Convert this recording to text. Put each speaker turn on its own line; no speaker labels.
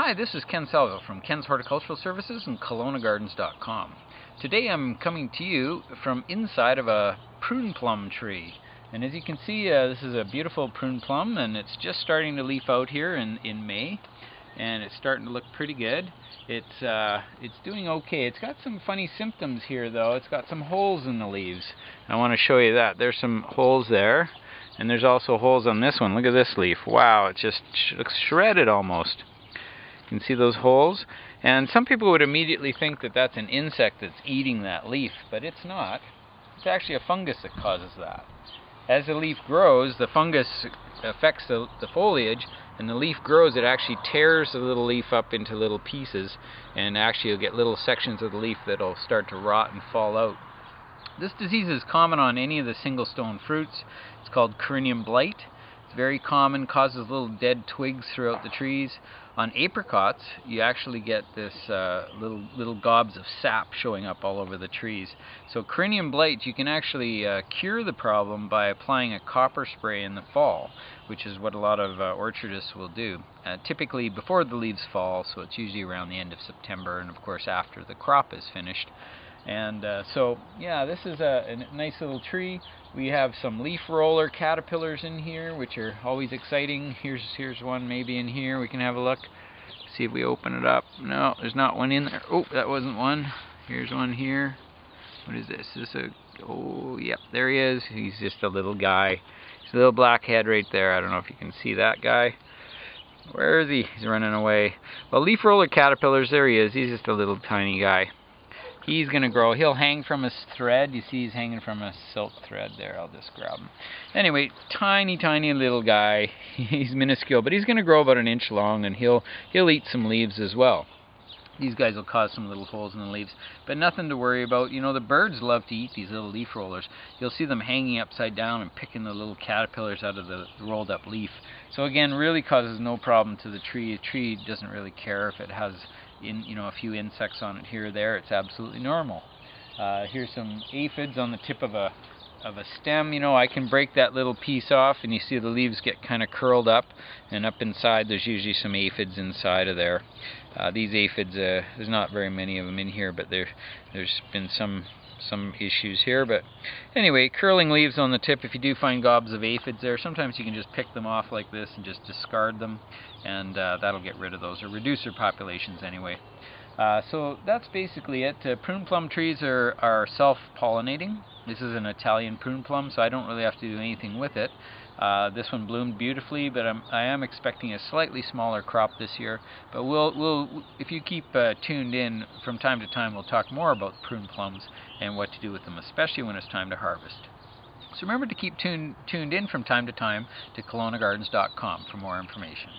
Hi, this is Ken Salvail from Ken's Horticultural Services and KelownaGardens.com. Today I'm coming to you from inside of a prune plum tree. And as you can see, this is a beautiful prune plum, and it's just starting to leaf out here in May. And it's starting to look pretty good. It's doing okay. It's got some funny symptoms here though. It's got some holes in the leaves. I want to show you that. There's some holes there. And there's also holes on this one. Look at this leaf. Wow, it just looks shredded almost. You can see those holes, and some people would immediately think that that's an insect that's eating that leaf, but it's not. It's actually a fungus that causes that. As the leaf grows, the fungus affects the foliage, and the leaf grows, it actually tears the little leaf up into little pieces, and actually you'll get little sections of the leaf that'll start to rot and fall out. This disease is common on any of the single stone fruits. It's called Coryneum Blight. It's very common, causes little dead twigs throughout the trees. On apricots, you actually get this little gobs of sap showing up all over the trees. So Coryneum Blight, you can actually cure the problem by applying a copper spray in the fall, which is what a lot of orchardists will do. Typically before the leaves fall, so it's usually around the end of September, and of course after the crop is finished. And so, yeah, this is a nice little tree. We have some leaf roller caterpillars in here, which are always exciting. Here's one maybe in here. We can have a look. See if we open it up. No, there's not one in there. Oh, that wasn't one. Here's one here. What is this? Is this a... Oh, yep, there he is. He's just a little guy. He's a little black head right there. I don't know if you can see that guy. Where is he? He's running away. Well, leaf roller caterpillars, there he is. He's just a little tiny guy. He's going to grow. He'll hang from a thread. You see he's hanging from a silk thread there. I'll just grab him. Anyway, tiny little guy. He's minuscule, but he's going to grow about an inch long, and he'll eat some leaves as well. These guys will cause some little holes in the leaves, but nothing to worry about. You know, the birds love to eat these little leaf rollers. You'll see them hanging upside down and picking the little caterpillars out of the rolled up leaf. So again, really causes no problem to the tree. The tree doesn't really care if it has a few insects on it here or there. It's absolutely normal. Here's some aphids on the tip of a stem. You know, I can break that little piece off, and you see the leaves get kind of curled up, and up inside there's usually some aphids inside of there. These aphids, there's not very many of them in here, but there's been some issues here. But anyway, curling leaves on the tip. If you do find gobs of aphids there, sometimes you can just pick them off like this and just discard them, and that'll get rid of those, or reduce their populations anyway. So that's basically it. Prune plum trees are self-pollinating. This is an Italian prune plum, so I don't really have to do anything with it. This one bloomed beautifully, but I am expecting a slightly smaller crop this year. But if you keep tuned in, from time to time we'll talk more about prune plums and what to do with them, especially when it's time to harvest. So remember to keep tuned in from time to time to KelownaGardens.com for more information.